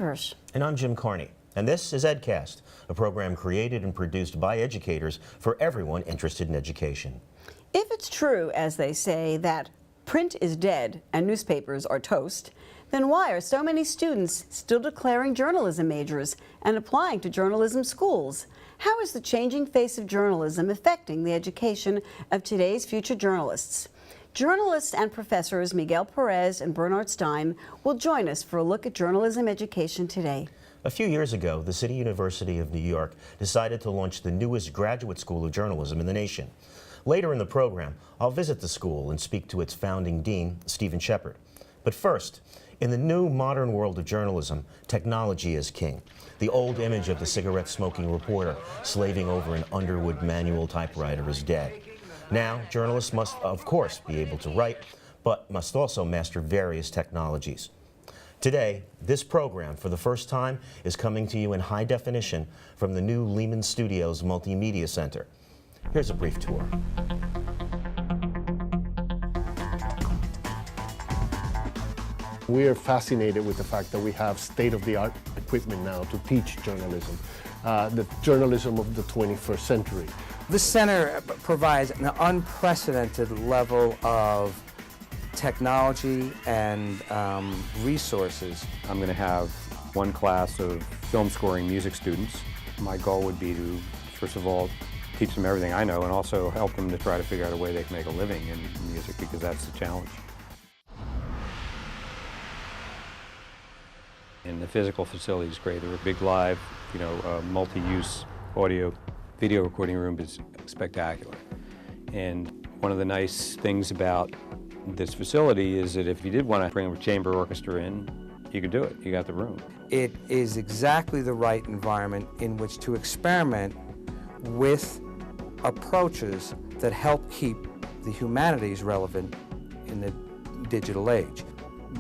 Hirsch. And I'm Jim Carney. And this is Edcast, a program created and produced by educators for everyone interested in education. If it's true, as they say, that print is dead and newspapers are toast, then why are so many students still declaring journalism majors and applying to journalism schools? How is the changing face of journalism affecting the education of today's future journalists? Journalists and professors Miguel Perez and Bernard Stein will join us for a look at journalism education today. A few years ago, the City University of New York decided to launch the newest graduate school of journalism in the nation. Later in the program, I'll visit the school and speak to its founding dean, Stephen Shepard. But first, in the new modern world of journalism, technology is king. The old image of the cigarette-smoking reporter slaving over an Underwood manual typewriter is dead. Now, journalists must, of course, be able to write, but must also master various technologies. Today, this program, for the first time, is coming to you in high definition from the new Lehman Studios Multimedia Center. Here's a brief tour. We are fascinated with the fact that we have state-of-the-art equipment now to teach journalism, the journalism of the 21st century. This center provides an unprecedented level of technology and resources. I'm going to have one class of film scoring music students. My goal would be to, first of all, teach them everything I know and also help them to try to figure out a way they can make a living in music, because that's the challenge. And the physical facility is great. They're a big live, multi-use audio video recording room is spectacular. And one of the nice things about this facility is that if you did want to bring a chamber orchestra in, you could do it. You got the room. It is exactly the right environment in which to experiment with approaches that help keep the humanities relevant in the digital age.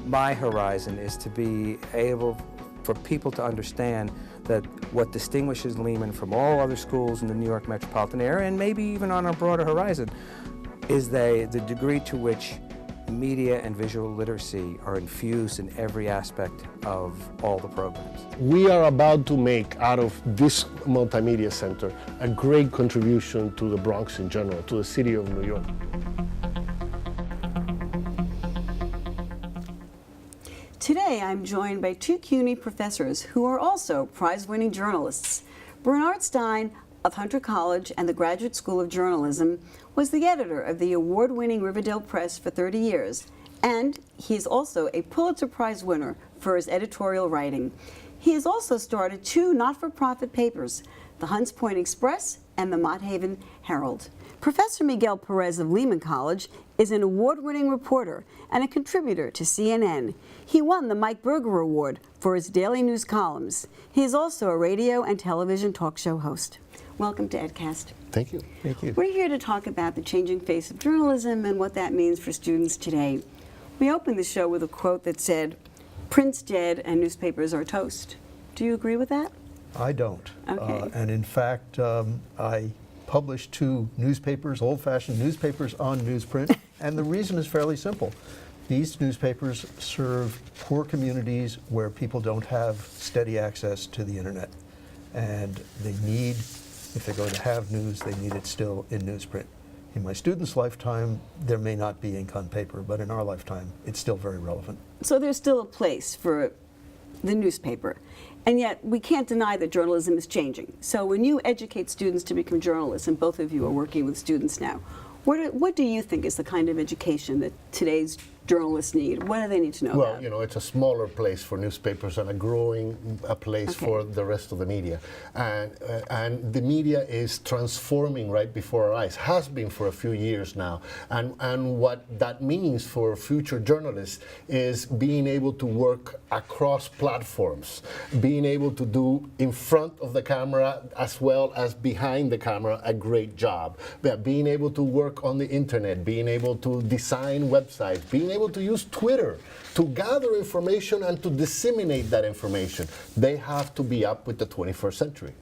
My horizon is to be able for people to understand that what distinguishes Lehman from all other schools in the New York metropolitan area, and maybe even on a broader horizon, is the degree to which media and visual literacy are infused in every aspect of all the programs. We are about to make out of this multimedia center a great contribution to the Bronx in general, to the city of New York. Today, I'm joined by two CUNY professors who are also prize-winning journalists. Bernard Stein of Hunter College and the Graduate School of Journalism was the editor of the award-winning Riverdale Press for 30 years, and he is also a Pulitzer Prize winner for his editorial writing. He has also started two not-for-profit papers, the Hunts Point Express and the Mott Haven Herald. Professor Miguel Perez of Lehman College is an award-winning reporter and a contributor to CNN. He won the Mike Berger Award for his daily news columns. He is also a radio and television talk show host. Welcome to Edcast. Thank you. Thank you. We're here to talk about the changing face of journalism and what that means for students today. We opened the show with a quote that said, "Print's dead and newspapers are toast." Do you agree with that? I don't. Okay. And in fact, I published two newspapers, old-fashioned newspapers on newsprint, and the reason is fairly simple. These newspapers serve poor communities where people don't have steady access to the internet. And they need, if they're going to have news, they need it still in newsprint. In my students' lifetime, there may not be ink on paper, but in our lifetime, it's still very relevant. So there's still a place for the newspaper. And yet, we can't deny that journalism is changing. So when you educate students to become journalists, and both of you are working with students now, what do you think is the kind of education that today's journalists need? What do they need to know about? Well, it's a smaller place for newspapers and a growing place for the rest of the media. And the media is transforming right before our eyes, has been for a few years now. And what that means for future journalists is being able to work across platforms, being able to do in front of the camera as well as behind the camera a great job. But being able to work on the internet, being able to design websites, being able to use Twitter to gather information and to disseminate that information. They have to be up with the 21st century.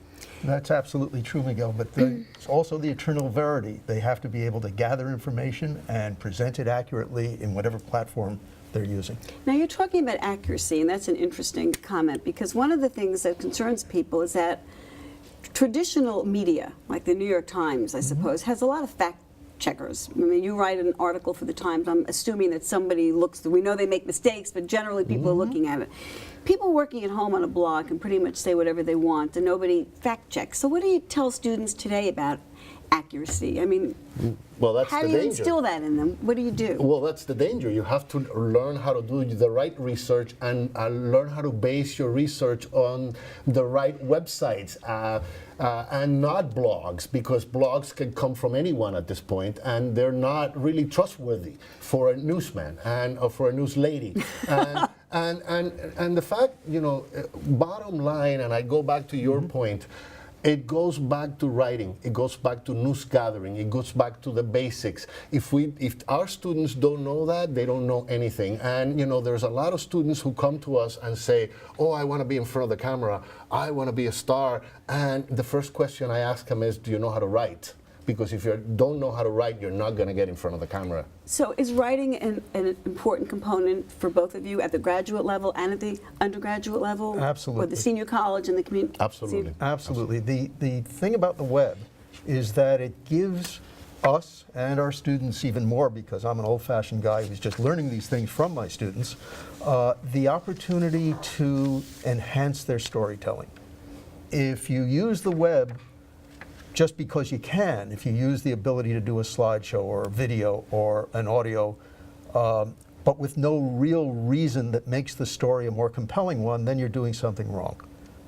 That's absolutely true, Miguel, but it's also the eternal verity. They have to be able to gather information and present it accurately in whatever platform they're using. Now you're talking about accuracy, and that's an interesting comment, because one of the things that concerns people is that traditional media, like the New York Times, I suppose, has a lot of fact checkers. I mean, you write an article for the Times, I'm assuming that somebody looks, we know they make mistakes, but generally people are looking at it. People working at home on a blog can pretty much say whatever they want, and nobody fact checks. So what do you tell students today about accuracy? I mean, Well, that's how the do you danger. instill that in them? What do you do? Well, that's the danger. You have to learn how to do the right research and learn how to base your research on the right websites and not blogs, because blogs can come from anyone at this point, and they're not really trustworthy for a newsman or for a news lady. And the fact, you know, bottom line, and I go back to your point, it goes back to writing. It goes back to news gathering. It goes back to the basics. If our students don't know that, they don't know anything. And you know, there's a lot of students who come to us and say, "Oh, I want to be in front of the camera. I want to be a star." And the first question I ask them is, "Do you know how to write?" Because if you don't know how to write, you're not going to get in front of the camera. So is writing an important component for both of you at the graduate level and at the undergraduate level? Absolutely. Or the senior college and the community? Absolutely. Absolutely. The thing about the web is that it gives us and our students even more, because I'm an old-fashioned guy who's just learning these things from my students, the opportunity to enhance their storytelling. If you use the web just because you can, if you use the ability to do a slideshow or a video or an audio, but with no real reason that makes the story a more compelling one, then you're doing something wrong.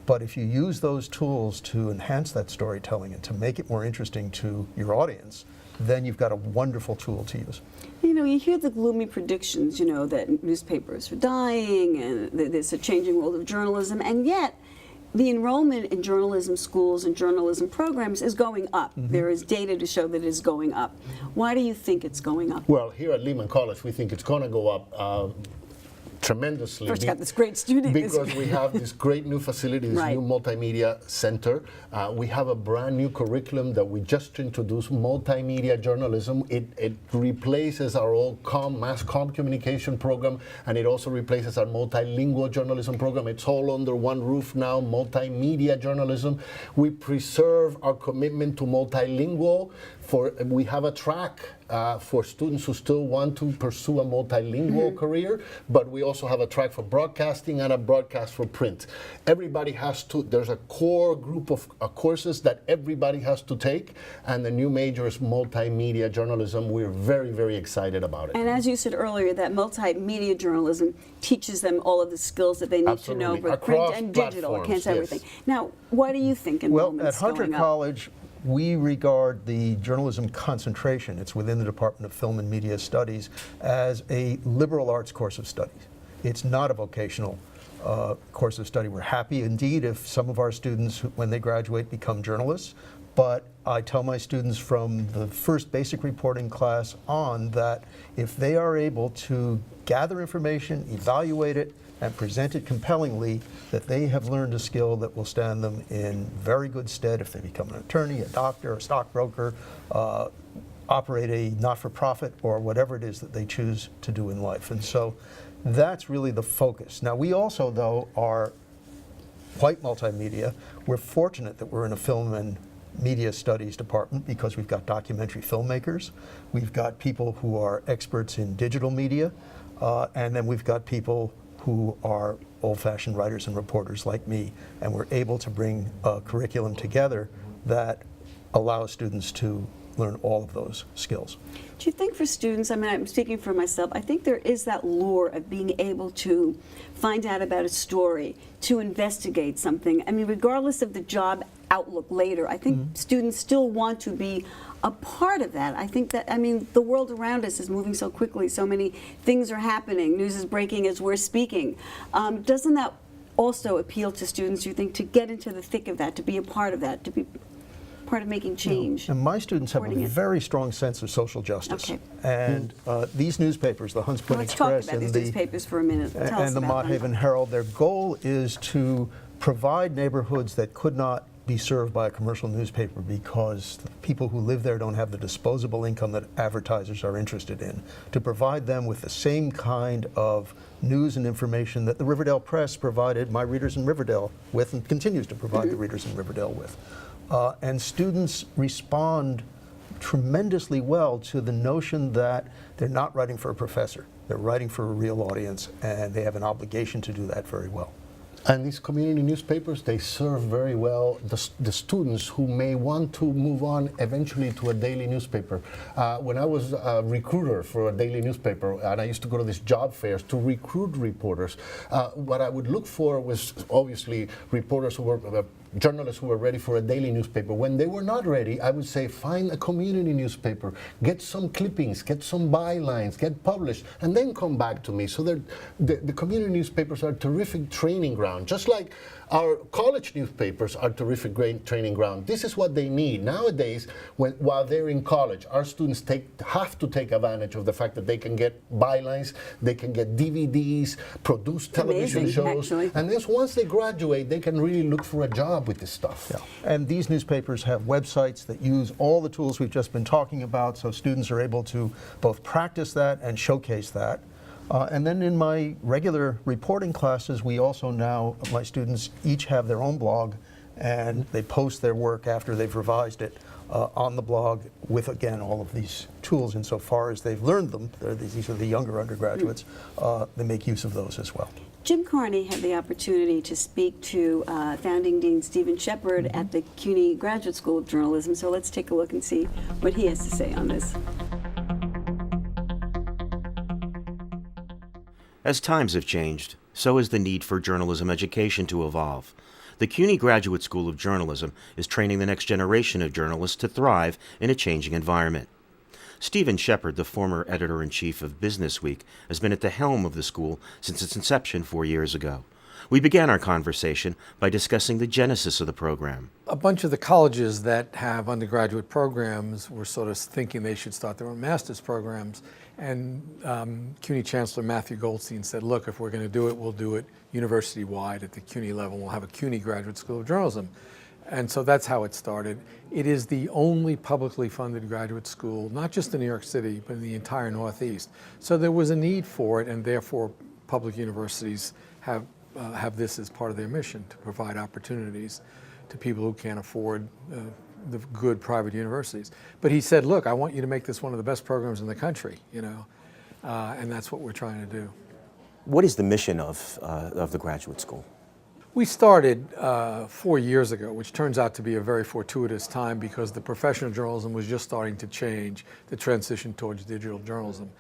But if you use those tools to enhance that storytelling and to make it more interesting to your audience, then you've got a wonderful tool to use. You know, you hear the gloomy predictions, you know, that newspapers are dying and there's a changing world of journalism, and yet the enrollment in journalism schools and journalism programs is going up. There is data to show that it is going up. Why do you think it's going up? Well, here at Lehman College, we think it's going to go up tremendously. First, got this great student. Because we have this great new facility, this new multimedia center. We have a brand new curriculum that we just introduced, multimedia journalism. It replaces our old mass comm communication program, and it also replaces our multilingual journalism program. It's all under one roof now, multimedia journalism. We preserve our commitment to multilingual. We have a track for students who still want to pursue a multilingual career, but we also have a track for broadcasting and a broadcast for print. Everybody has to, there's a core group of courses that everybody has to take, and the new major is multimedia journalism. We're very, very excited about it. And as you said earlier, that multimedia journalism teaches them all of the skills that they need to know, both print and digital, against everything. Now, why do you think enrollment's Well, at Hunter going up? College, we regard the journalism concentration, it's within the Department of Film and Media Studies, as a liberal arts course of studies. It's not a vocational course of study. We're happy indeed if some of our students, when they graduate, become journalists, but I tell my students from the first basic reporting class on that if they are able to gather information, evaluate it, and present it compellingly, that they have learned a skill that will stand them in very good stead if they become an attorney, a doctor, a stockbroker, operate a not-for-profit, or whatever it is that they choose to do in life. And so that's really the focus. Now, we also, though, are quite multimedia. We're fortunate that we're in a film and media studies department because we've got documentary filmmakers, we've got people who are experts in digital media, and then we've got people who are old-fashioned writers and reporters like me, and we're able to bring a curriculum together that allows students to learn all of those skills. Do you think for students, I mean, I'm speaking for myself, I think there is that lure of being able to find out about a story, to investigate something. I mean, regardless of the job outlook later, I think students still want to be a part of that. I think that, I mean, the world around us is moving so quickly, so many things are happening, news is breaking as we're speaking. Doesn't that also appeal to students, you think, to get into the thick of that, to be a part of that, to be part of making change? And my students have a very strong sense of social justice. And these newspapers, the Hunts Point Express Let's talk about these newspapers for a minute. Tell us and the about Mott them. Haven Herald, their goal is to provide neighborhoods that could not be served by a commercial newspaper because the people who live there don't have the disposable income that advertisers are interested in, to provide them with the same kind of news and information that the Riverdale Press provided my readers in Riverdale with and continues to provide the readers in Riverdale with. And students respond tremendously well to the notion that they're not writing for a professor, they're writing for a real audience, and they have an obligation to do that very well. And these community newspapers, they serve very well the students who may want to move on eventually to a daily newspaper. When I was a recruiter for a daily newspaper, and I used to go to these job fairs to recruit reporters, what I would look for was obviously reporters who were journalists who were ready for a daily newspaper. When they were not ready, I would say find a community newspaper, get some clippings, get some bylines, get published, and then come back to me. So the community newspapers are a terrific training ground, just like our college newspapers are terrific training ground. This is what they need. Nowadays, while they're in college, our students have to take advantage of the fact that they can get bylines, they can get DVDs, produce television shows, actually. and then once they graduate, they can really look for a job with this stuff. Yeah. And these newspapers have websites that use all the tools we've just been talking about, so students are able to both practice that and showcase that. And then in my regular reporting classes, we also now, my students each have their own blog, and they post their work after they've revised it on the blog with, again, all of these tools insofar as they've learned them. These are the younger undergraduates. They make use of those as well. Jim Carney had the opportunity to speak to founding Dean Stephen Shepard at the CUNY Graduate School of Journalism, so let's take a look and see what he has to say on this. As times have changed, so has the need for journalism education to evolve. The CUNY Graduate School of Journalism is training the next generation of journalists to thrive in a changing environment. Stephen Shepard, the former editor-in-chief of Business Week, has been at the helm of the school since its inception 4 years ago. We began our conversation by discussing the genesis of the program. A bunch of the colleges that have undergraduate programs were sort of thinking they should start their own master's programs. And CUNY Chancellor Matthew Goldstein said, look, if we're going to do it, we'll do it university-wide at the CUNY level. We'll have a CUNY Graduate School of Journalism. And so that's how it started. It is the only publicly funded graduate school, not just in New York City, but in the entire Northeast. So there was a need for it, and therefore public universities have this as part of their mission, to provide opportunities to people who can't afford the good private universities. But he said, look, I want you to make this one of the best programs in the country, you know, and that's what we're trying to do. What is the mission of the graduate school? We started 4 years ago, which turns out to be a very fortuitous time because the professional journalism was just starting to change, the transition towards digital journalism.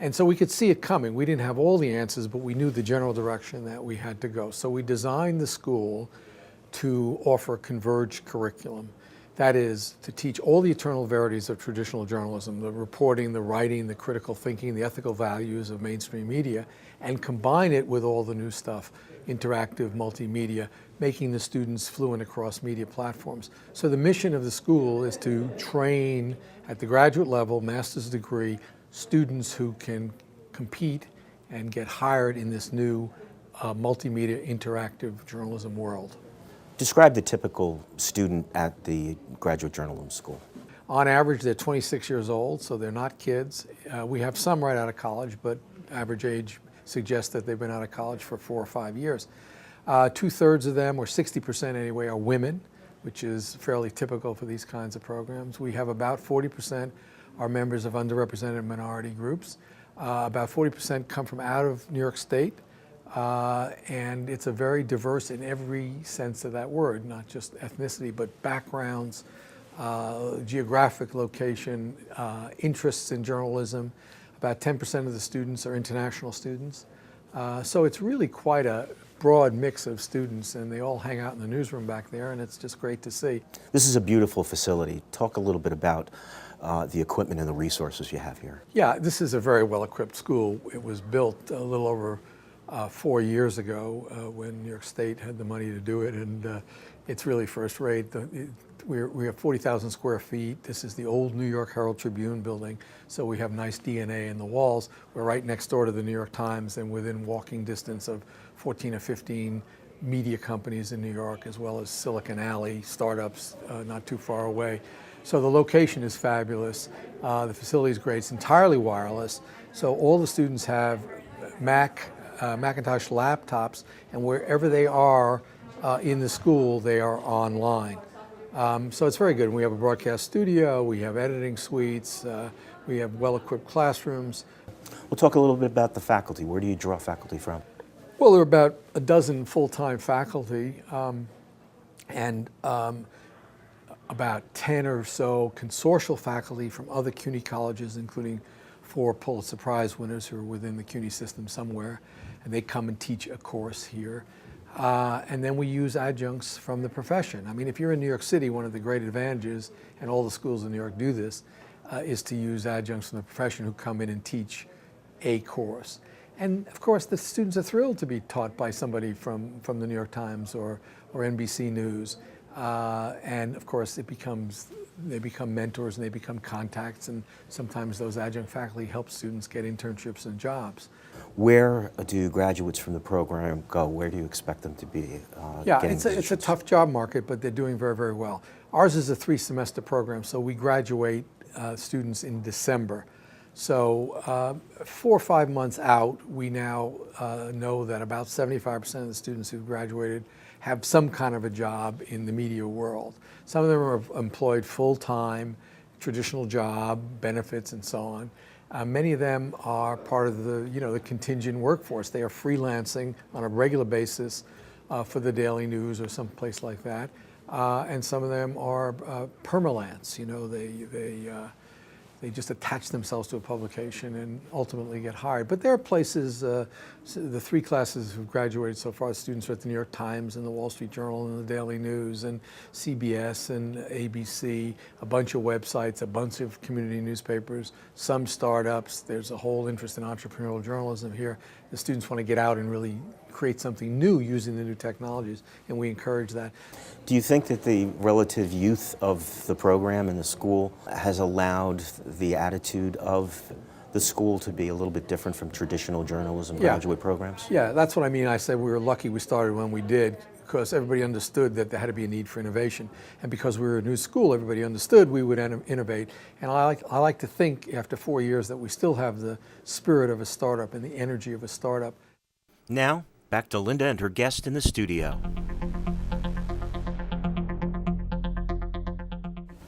And so we could see it coming. We didn't have all the answers, but we knew the general direction that we had to go. So we designed the school to offer a converged curriculum. That is, to teach all the eternal verities of traditional journalism, the reporting, the writing, the critical thinking, the ethical values of mainstream media, and combine it with all the new stuff, interactive, multimedia, making the students fluent across media platforms. So the mission of the school is to train at the graduate level, master's degree, students who can compete and get hired in this new multimedia interactive journalism world. Describe the typical student at the graduate journalism school. On average, they're 26 years old, so they're not kids. We have some right out of college, but average age suggests that they've been out of college for 4 or 5 years. 2/3 of them, or 60% anyway, are women, which is fairly typical for these kinds of programs. We have about 40% are members of underrepresented minority groups. About 40% come from out of New York State. And it's a very diverse in every sense of that word, not just ethnicity, but backgrounds, geographic location, interests in journalism. About 10% of the students are international students. So it's really quite a broad mix of students, and they all hang out in the newsroom back there, and it's just great to see. This is a beautiful facility. Talk a little bit about the equipment and the resources you have here. Yeah, this is a very well-equipped school. It was built a little over 4 years ago when New York State had the money to do it, and it's really first rate. We have 40,000 square feet. This is the old New York Herald Tribune building, so we have nice DNA in the walls. We're right next door to the New York Times and within walking distance of 14 or 15 media companies in New York, as well as Silicon Alley startups not too far away. So the location is fabulous. The facility is great. It's entirely wireless. So all the students have Macintosh laptops, and wherever they are in the school, they are online. So it's very good. We have a broadcast studio, we have editing suites, we have well-equipped classrooms. We'll talk a little bit about the faculty. Where do you draw faculty from? Well, there are about a dozen full-time faculty and about 10 or so consortial faculty from other CUNY colleges, including 4 Pulitzer Prize winners who are within the CUNY system somewhere, and they come and teach a course here. And then we use adjuncts from the profession. I mean, if you're in New York City, one of the great advantages, and all the schools in New York do this, is to use adjuncts from the profession who come in and teach a course. And of course, the students are thrilled to be taught by somebody from the New York Times or NBC News. And of course, they become mentors and they become contacts, and sometimes those adjunct faculty help students get internships and jobs. Where do graduates from the program go? Where do you expect them to be? Yeah, it's a tough job market, but they're doing very, very well. Ours is a 3-semester program, so we graduate students in December. So 4 or 5 months out, we now know that about 75% of the students who've graduated have some kind of a job in the media world. Some of them are employed full-time, traditional job, benefits, and so on. Many of them are part of the contingent workforce. They are freelancing on a regular basis for the Daily News or some place like that. And some of them are permalance. They just attach themselves to a publication and ultimately get hired. But there are places, the 3 classes who've graduated so far, students are at the New York Times and the Wall Street Journal and the Daily News and CBS and ABC, a bunch of websites, a bunch of community newspapers, some startups. There's a whole interest in entrepreneurial journalism here. The students want to get out and really create something new using the new technologies, and we encourage that. Do you think that the relative youth of the program and the school has allowed the attitude of the school to be a little bit different from traditional journalism graduate programs? Yeah, that's what I mean. I said we were lucky we started when we did, because everybody understood that there had to be a need for innovation. And because we were a new school, everybody understood we would innovate. And I like to think after 4 years that we still have the spirit of a startup and the energy of a startup. Now, back to Linda and her guest in the studio.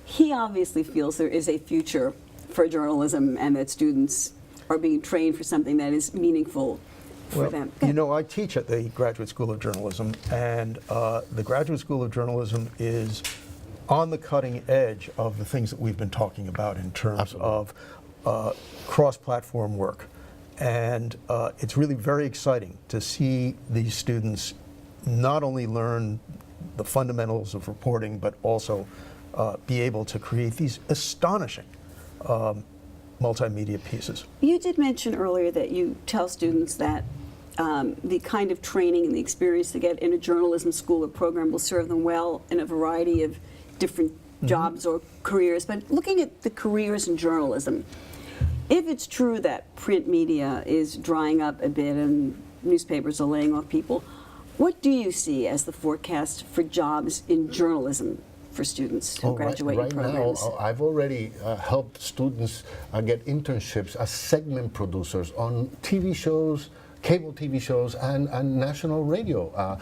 He obviously feels there is a future for journalism and that students are being trained for something that is meaningful for them. I teach at the Graduate School of Journalism, and the Graduate School of Journalism is on the cutting edge of the things that we've been talking about in terms of cross-platform work. And it's really very exciting to see these students not only learn the fundamentals of reporting, but also be able to create these astonishing multimedia pieces. You did mention earlier that you tell students that the kind of training and the experience they get in a journalism school or program will serve them well in a variety of different jobs or careers. But looking at the careers in journalism, if it's true that print media is drying up a bit and newspapers are laying off people, what do you see as the forecast for jobs in journalism for students who graduate in programs? Right now, I've already helped students get internships as segment producers on TV shows, cable TV shows, and national radio.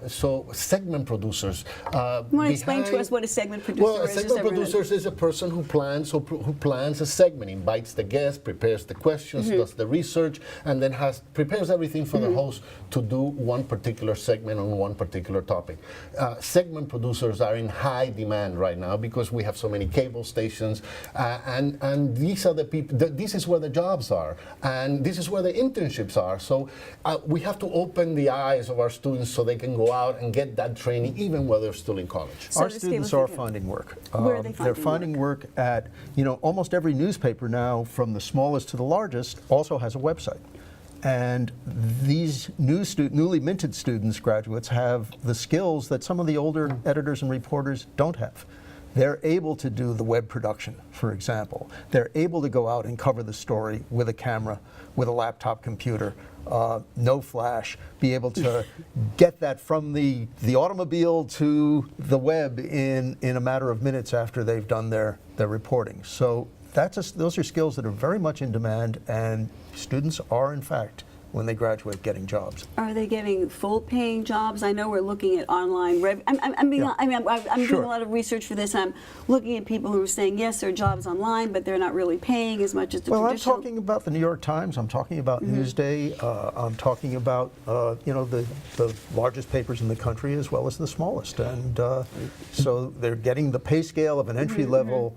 So segment producers. Want to explain to us what a segment producer is? Well, a segment producer is a person who plans a segment, invites the guest, prepares the questions, does the research, and then prepares everything for the host to do one particular segment on one particular topic. Segment producers are in high demand right now because we have so many cable stations, and these are the people. This is where the jobs are, and this is where the internships are. So we have to open the eyes of our students so they can go out and get that training even while they're still in college. Our students are finding work. Where are they They're finding work at, almost every newspaper now, from the smallest to the largest, also has a website. And these newly minted students, graduates, have the skills that some of the older editors and reporters don't have. they're able to do the web production, for example. They're able to go out and cover the story with a camera, with a laptop computer, no flash, be able to get that from the automobile to the web in a matter of minutes after they've done their reporting. So those are skills that are very much in demand, and students are, in fact, when they graduate, getting jobs. Are they getting full-paying jobs? I know we're looking at online. I'm doing a lot of research for this. I'm looking at people who are saying yes, there are jobs online, but they're not really paying as much as the traditional. I'm talking about the New York Times. I'm talking about Newsday. I'm talking about the largest papers in the country as well as the smallest, and so they're getting the pay scale of an entry-level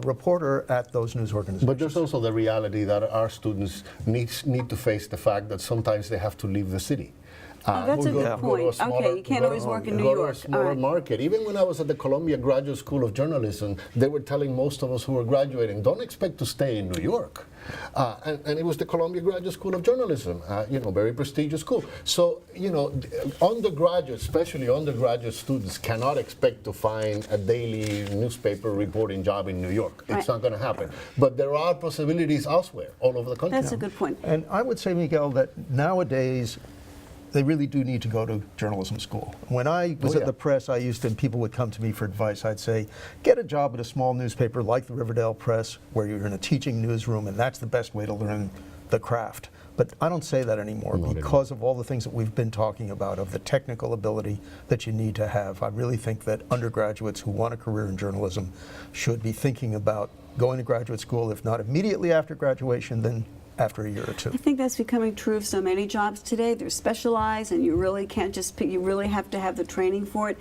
reporter at those news organizations. But there's also the reality that our students need to face the fact that sometimes they have to leave the city. That's a good point. Okay, you can't always work in New York. Go to a smaller market. Even when I was at the Columbia Graduate School of Journalism, they were telling most of us who were graduating, don't expect to stay in New York. And it was the Columbia Graduate School of Journalism, very prestigious school. So, undergraduates, especially undergraduate students, cannot expect to find a daily newspaper reporting job in New York. It's not going to happen. But there are possibilities elsewhere, all over the country. That's a good point. And I would say, Miguel, that nowadays, they really do need to go to journalism school. When I was at the press, people would come to me for advice. I'd say, get a job at a small newspaper like the Riverdale Press, where you're in a teaching newsroom, and that's the best way to learn the craft. But I don't say that anymore because of all the things that we've been talking about, of the technical ability that you need to have. I really think that undergraduates who want a career in journalism should be thinking about going to graduate school, if not immediately after graduation, then after a year or two. I think that's becoming true of so many jobs today. They're specialized, and you really can't just pick, you really have to have the training for it.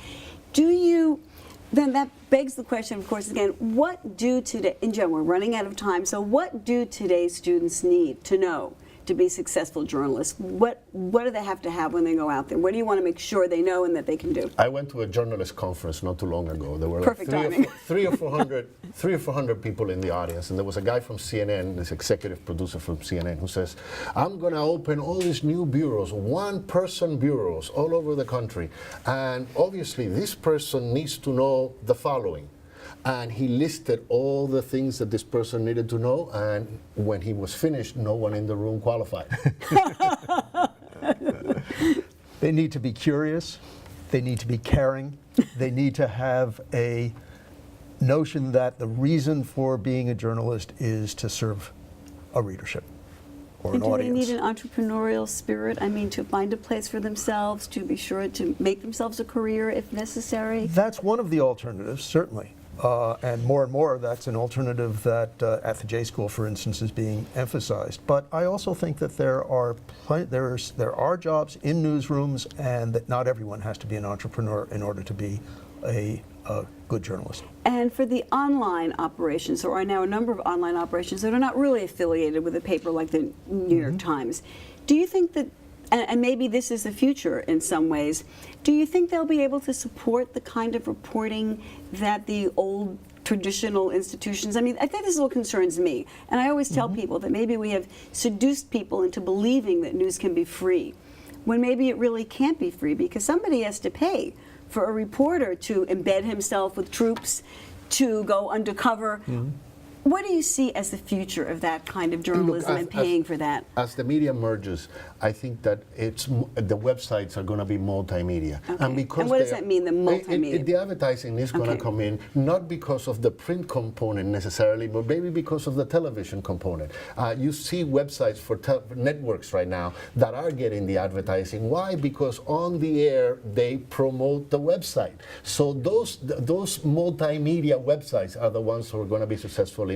Then that begs the question, of course, again, what do today, in general, we're running out of time, so what do today's students need to know to be successful journalists? What do they have to have when they go out there? What do you want to make sure they know and that they can do? I went to a journalist conference not too long ago. There were Perfect timing. 300 or 400 people in the audience, and there was a guy from CNN, this executive producer from CNN, who says, I'm going to open all these new bureaus, one-person bureaus all over the country, and obviously this person needs to know the following. And he listed all the things that this person needed to know, and when he was finished, no one in the room qualified. They need to be curious, they need to be caring, they need to have a notion that the reason for being a journalist is to serve a readership or an And do audience. they need an entrepreneurial spirit? I mean, to find a place for themselves, to be sure to make themselves a career if necessary? That's one of the alternatives, certainly. And more, that's an alternative that at the J School, for instance, is being emphasized. But I also think that there are jobs in newsrooms, and that not everyone has to be an entrepreneur in order to be a good journalist. And for the online operations, there are now a number of online operations that are not really affiliated with a paper like the New York Times. Do you think that, and maybe this is the future in some ways, do you think they'll be able to support the kind of reporting that the old traditional institutions, I mean, I think this is what concerns me. And I always tell people that maybe we have seduced people into believing that news can be free, when maybe it really can't be free, because somebody has to pay for a reporter to embed himself with troops, to go undercover. What do you see as the future of that kind of journalism and paying for that? As the media merges, I think that the websites are going to be multimedia. Okay. And because and what does that mean, the multimedia? The advertising is going to come in, not because of the print component necessarily, but maybe because of the television component. You see websites for networks right now that are getting the advertising. Why? Because on the air, they promote the website. So those multimedia websites are the ones who are going to be successful in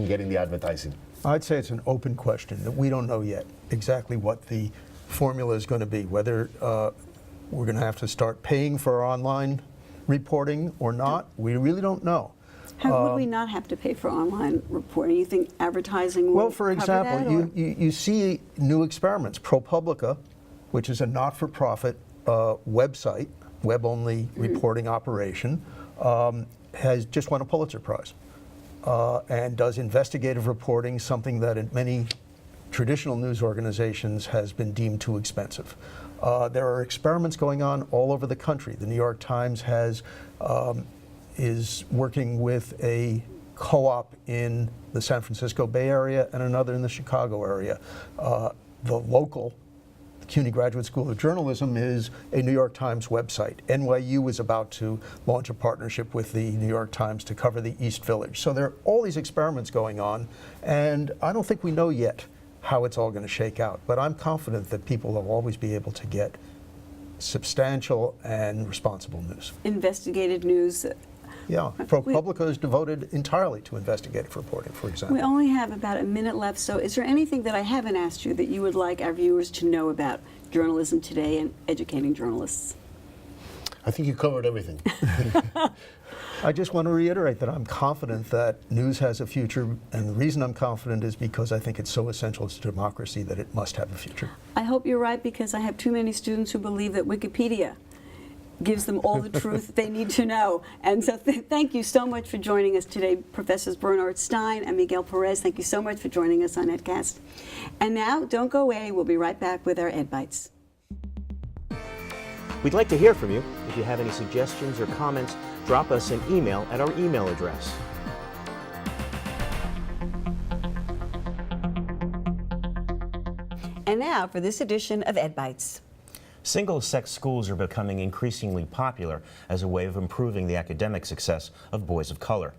getting the advertising. I'd say it's an open question that we don't know yet exactly what the formula is going to be, whether we're going to have to start paying for online reporting or not. We really don't know. How would we not have to pay for online reporting? You think advertising will Well, for cover that, example, you see new experiments. ProPublica, which is a not-for-profit website, web-only reporting operation, has just won a Pulitzer Prize. And does investigative reporting, something that in many traditional news organizations has been deemed too expensive. There are experiments going on all over the country. The New York Times has is working with a co-op in the San Francisco Bay Area and another in the Chicago area. The local CUNY Graduate School of Journalism is a New York Times website. NYU is about to launch a partnership with the New York Times to cover the East Village. So there are all these experiments going on, and I don't think we know yet how it's all going to shake out. But I'm confident that people will always be able to get substantial and responsible news. Investigative news. Yeah, ProPublica is devoted entirely to investigative reporting, for example. We only have about a minute left, so is there anything that I haven't asked you that you would like our viewers to know about journalism today and educating journalists? I think you covered everything. I just want to reiterate that I'm confident that news has a future, and the reason I'm confident is because I think it's so essential to democracy that it must have a future. I hope you're right, because I have too many students who believe that Wikipedia gives them all the truth they need to know. And so thank you so much for joining us today, Professors Bernard Stein and Miguel Perez. Thank you so much for joining us on Edcast. And now, don't go away. We'll be right back with our Ed Bites. We'd like to hear from you. If you have any suggestions or comments, drop us an email at our email address. And now for this edition of Ed Bites. Single-sex schools are becoming increasingly popular as a way of improving the academic success of boys of color.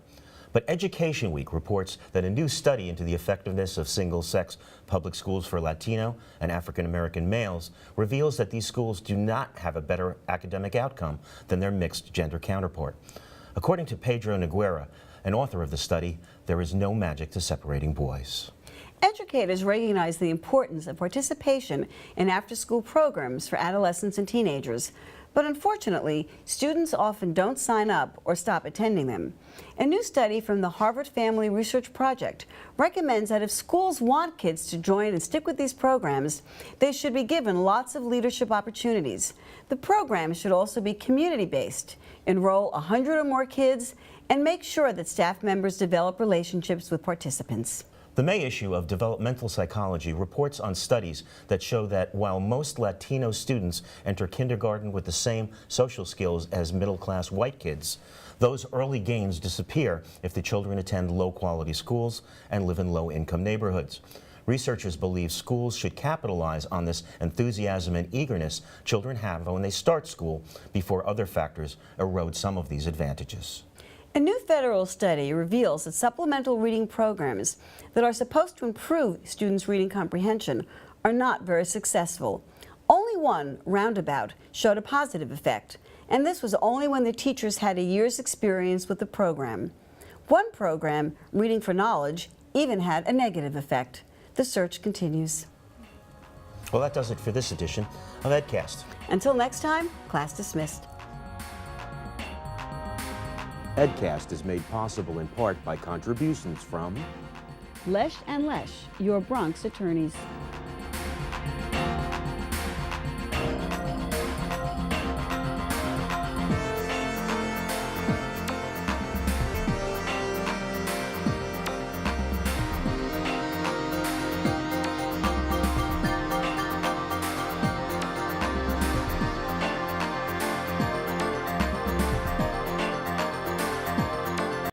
But Education Week reports that a new study into the effectiveness of single-sex public schools for Latino and African-American males reveals that these schools do not have a better academic outcome than their mixed-gender counterpart. According to Pedro Noguera, an author of the study, there is no magic to separating boys. Educators recognize the importance of participation in after-school programs for adolescents and teenagers, but unfortunately, students often don't sign up or stop attending them. A new study from the Harvard Family Research Project recommends that if schools want kids to join and stick with these programs, they should be given lots of leadership opportunities. The program should also be community-based, enroll 100 or more kids, and make sure that staff members develop relationships with participants. The May issue of Developmental Psychology reports on studies that show that while most Latino students enter kindergarten with the same social skills as middle-class white kids, those early gains disappear if the children attend low-quality schools and live in low-income neighborhoods. Researchers believe schools should capitalize on this enthusiasm and eagerness children have when they start school before other factors erode some of these advantages. A new federal study reveals that supplemental reading programs that are supposed to improve students' reading comprehension are not very successful. Only one, Roundabout, showed a positive effect, and this was only when the teachers had a year's experience with the program. One program, Reading for Knowledge, even had a negative effect. The search continues. Well, that does it for this edition of Edcast. Until next time, class dismissed. Edcast is made possible in part by contributions from Lesh & Lesh, your Bronx attorneys.